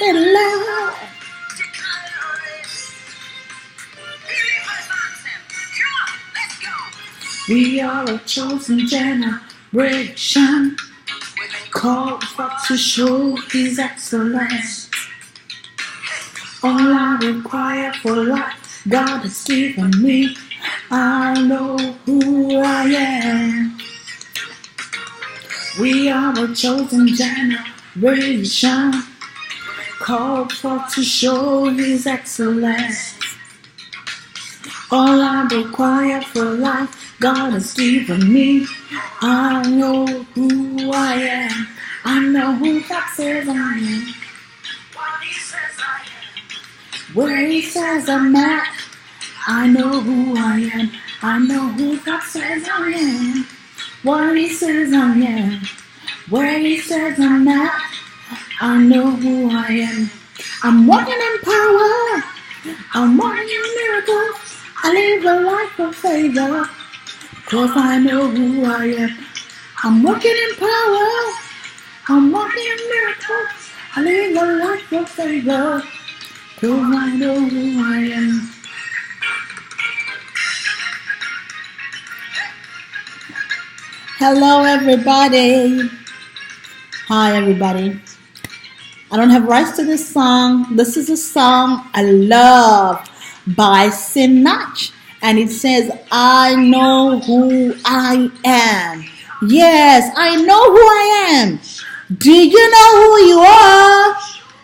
in love. We are a chosen generation, called for to show His excellence. All I require for life, God has given me. I know who I am. We are a chosen generation, called for to show His excellence. All I require for life, God has given me. I know who I am. I know who God says I am. Where He says I'm at, I know who I am. I know who God says I am. What He says I am. Where He says I'm at, I know who I am. I'm walking in power. I'm walking in miracles. I live a life of favor, 'cause I know who I am. I'm walking in power. I'm walking in miracles. I live a life of favor, 'cause I know who I am. Hello, everybody. Hi, everybody. I don't have rights to this song. This is a song I love by Sinach, and it says, I know who I am. Yes, I know who I am. Do you know who you are?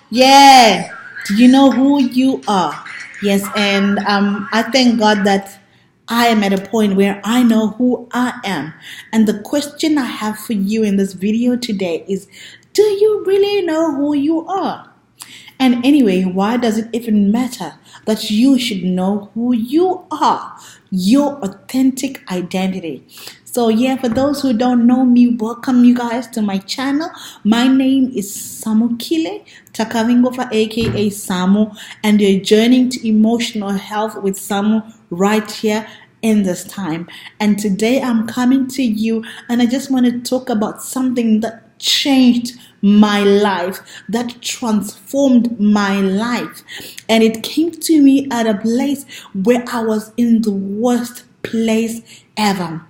Yeah. Do you know who you are? Yes, and I thank God that I am at a point where I know who I am. And the question I have for you in this video today is, do you really know who you are? And anyway, why does it even matter that you should know who you are? Your authentic identity. So yeah, for those who don't know me, welcome you guys to my channel. My name is Samu Kile Takavingofa, aka Samu, and you're journeying to emotional health with Samu right here in this time. And today I'm coming to you, and I just want to talk about something that changed my life, that transformed my life. And it came to me at a place where I was in the worst place ever.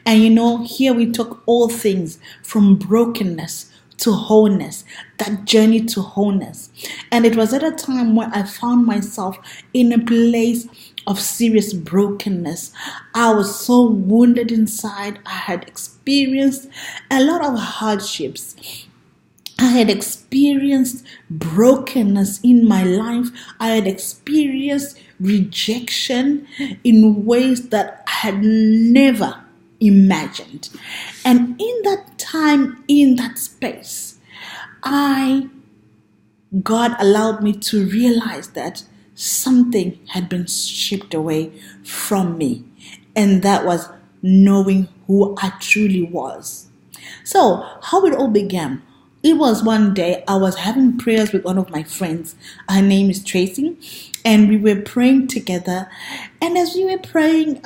And you know, here we talk all things from brokenness to wholeness, that journey to wholeness. And it was at a time where I found myself in a place of serious brokenness. I was so wounded inside. I had experienced a lot of hardships. I had experienced brokenness in my life. I had experienced rejection in ways that I had never imagined. And in that time, in that space, God allowed me to realize that something had been stripped away from me, and that was knowing who I truly was. So, how it all began. It was one day I was having prayers with one of my friends. Her name is Tracy, and we were praying together. And as we were praying,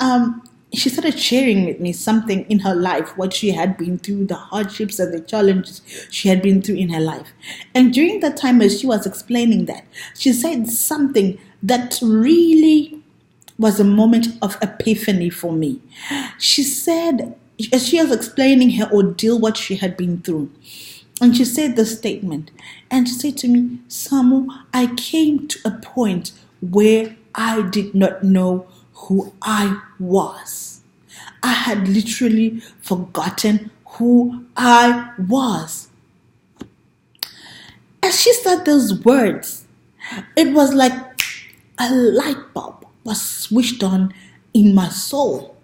she started sharing with me something in her life, what she had been through, the hardships and the challenges she had been through in her life. And during that time, as she was explaining that, she said something that really was a moment of epiphany for me. She said, as she was explaining her ordeal, what she had been through, and she said this statement, and she said to me, Samu, I came to a point where I did not know who I was. I had literally forgotten who I was. As she said those words, it was like a light bulb was switched on in my soul.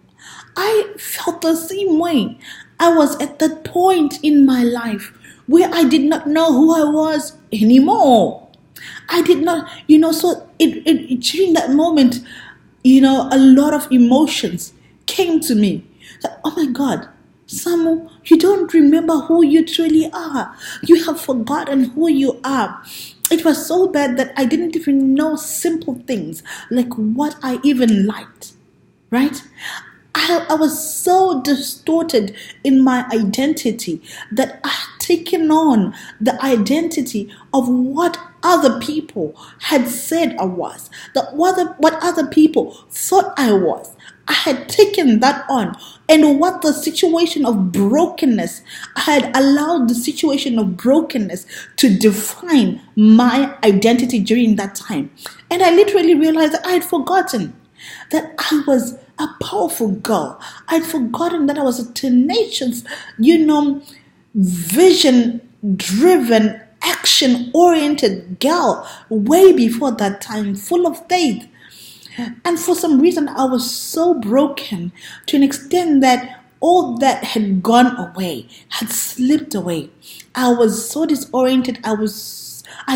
I felt the same way. I was at that point in my life where I did not know who I was anymore. I did not, so during that moment, a lot of emotions came to me. Like, oh my God, Samu, you don't remember who you truly are. You have forgotten who you are. It was so bad that I didn't even know simple things like what I even liked, right? I was so distorted in my identity that I had taken on the identity of what other people had said I was, what other people thought I was. I had taken that on. And what the situation of brokenness, I had allowed the situation of brokenness to define my identity during that time. And I literally realized that I had forgotten that I was a powerful girl. I'd forgotten that I was a tenacious, vision driven, action oriented girl way before that time, full of faith. And for some reason, I was so broken to an extent that all that had gone away, had slipped away. I was so disoriented. I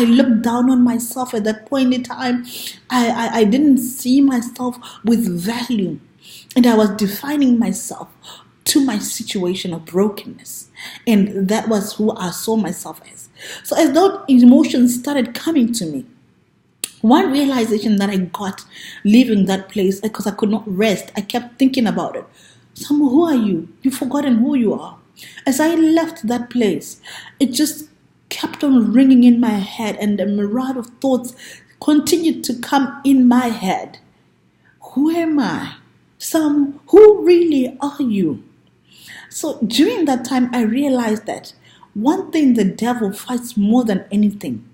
looked down on myself at that point in time. I didn't see myself with value. And I was defining myself to my situation of brokenness. And that was who I saw myself as. So as those emotions started coming to me, one realization that I got leaving that place, because I could not rest, I kept thinking about it. Who are you? You've forgotten who you are. As I left that place, it just kept on ringing in my head, and the myriad of thoughts continued to come in my head. Who am I? Who really are you? So during that time, I realized that one thing the devil fights more than anything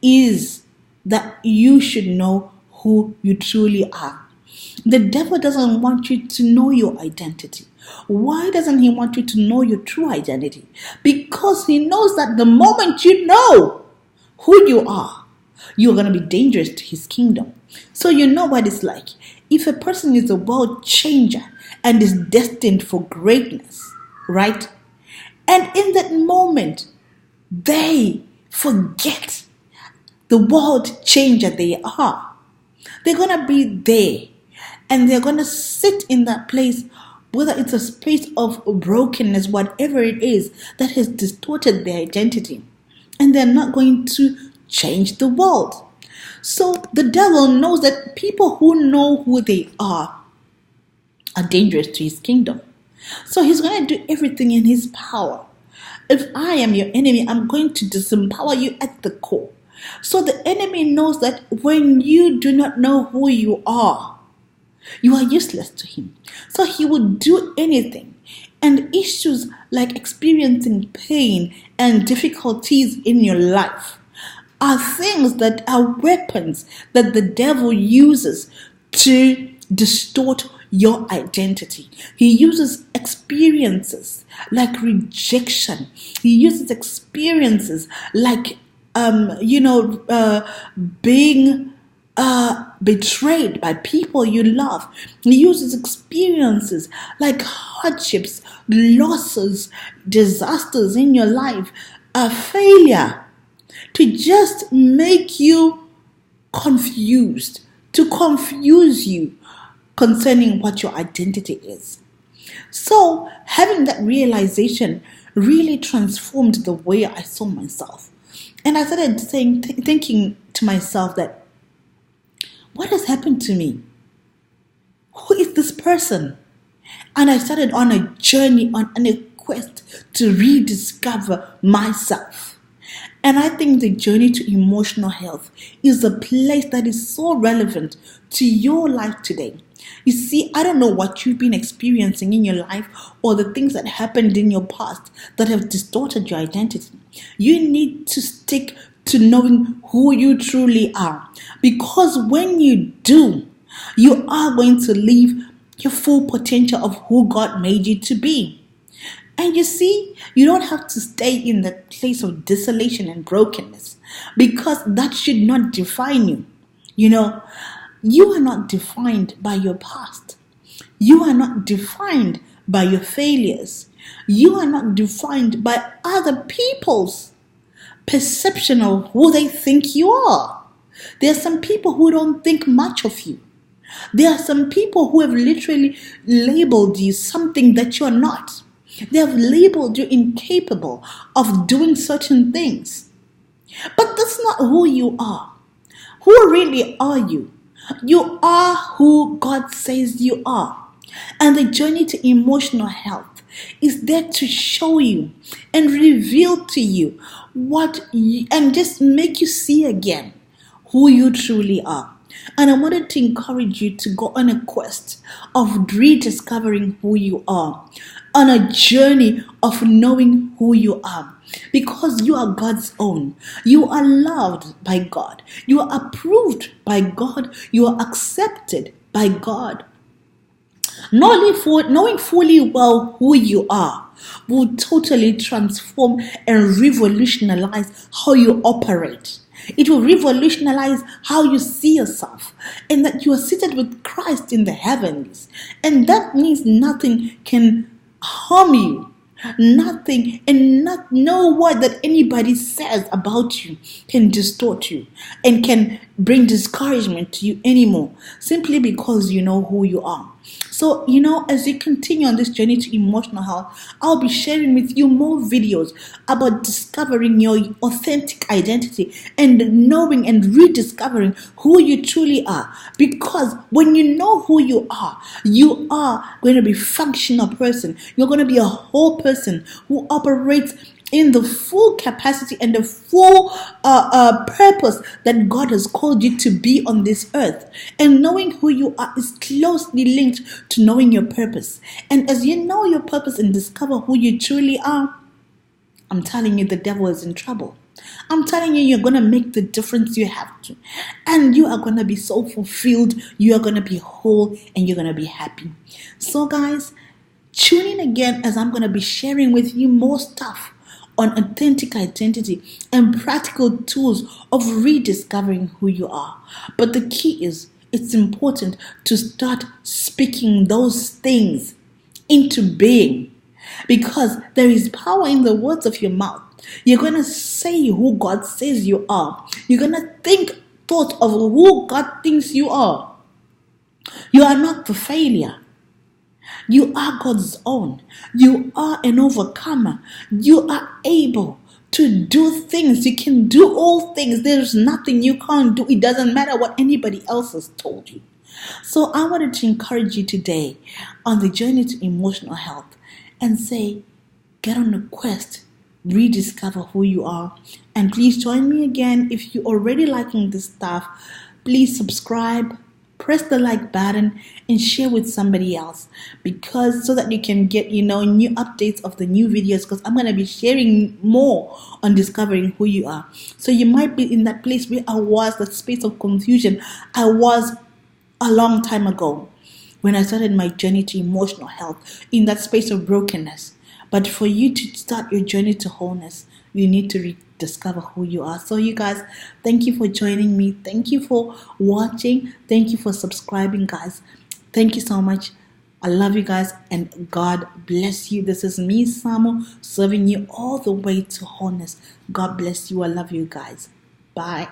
is that you should know who you truly are. The devil doesn't want you to know your identity. Why doesn't he want you to know your true identity? Because he knows that the moment you know who you are, you're going to be dangerous to his kingdom. So you know what it's like. If a person is a world changer and is destined for greatness, right? And in that moment, they forget the world changer they are. They're going to be there. And they're going to sit in that place, whether it's a space of brokenness, whatever it is that has distorted their identity. And they're not going to change the world. So the devil knows that people who know who they are dangerous to his kingdom. So he's going to do everything in his power. If I am your enemy, I'm going to disempower you at the core. So the enemy knows that when you do not know who you are useless to him. So he will do anything. And issues like experiencing pain and difficulties in your life are things that are weapons that the devil uses to distort your identity. He uses experiences like rejection. He uses experiences like being betrayed by people you love. He uses experiences like hardships, losses, disasters in your life, a failure, to just make you confused, to confuse you concerning what your identity is. So having that realization really transformed the way I saw myself. And I started thinking to myself that, what has happened to me? Who is this person? And I started on a journey, on a quest to rediscover myself. And I think the journey to emotional health is a place that is so relevant to your life today. You see, I don't know what you've been experiencing in your life or the things that happened in your past that have distorted your identity. You need to stick to knowing who you truly are. Because when you do, you are going to live your full potential of who God made you to be. And you see, you don't have to stay in the place of desolation and brokenness, because that should not define you. You are not defined by your past. You are not defined by your failures. You are not defined by other people's perception of who they think you are. There are some people who don't think much of you. There are some people who have literally labeled you something that you're not. They have labeled you incapable of doing certain things. But that's not who you are. Who really are you? You are who God says you are. And the journey to emotional health is there to show you and reveal to you and just make you see again who you truly are. And I wanted to encourage you to go on a quest of rediscovering who you are, on a journey of knowing who you are. Because you are God's own. You are loved by God. You are approved by God. You are accepted by God. Knowing fully well who you are will totally transform and revolutionize how you operate. It will revolutionize how you see yourself, and that you are seated with Christ in the heavens. And that means nothing can harm you. Nothing and no word that anybody says about you can distort you and can bring discouragement to you anymore, simply because you know who you are. So, as you continue on this journey to emotional health, I'll be sharing with you more videos about discovering your authentic identity and knowing and rediscovering who you truly are. Because when you know who you are going to be a functional person. You're going to be a whole person who operates in the full capacity and the full purpose that God has called you to be on this earth. And knowing who you are is closely linked to knowing your purpose. And as you know your purpose and discover who you truly are, I'm telling you, the devil is in trouble. I'm telling you, you're going to make the difference you have to. And you are going to be so fulfilled. You are going to be whole and you're going to be happy. So guys, tune in again as I'm going to be sharing with you more stuff on authentic identity and practical tools of rediscovering who you are. But the key is, it's important to start speaking those things into being, because there is power in the words of your mouth. You're going to say who God says you are. You're going to think thought of who God thinks you are. You are not the failure. You are God's own. You are an overcomer. You are able to do things. You can do all things. There's nothing you can't do. It doesn't matter what anybody else has told you. So I wanted to encourage you today on the journey to emotional health and say, get on a quest, rediscover who you are. And please join me again. If you're already liking this stuff, please subscribe, press the like button, and share with somebody else, because so that you can get new updates of the new videos, because I'm going to be sharing more on discovering who you are. So you might be in that place where I was, that space of confusion I was a long time ago when I started my journey to emotional health, in that space of brokenness. But for you to start your journey to wholeness, you need to rediscover who you are. So you guys, thank you for joining me. Thank you for watching. Thank you for subscribing, guys. Thank you so much. I love you guys, and God bless you. This is me, Samo, serving you all the way to wholeness. God bless you. I love you guys. Bye.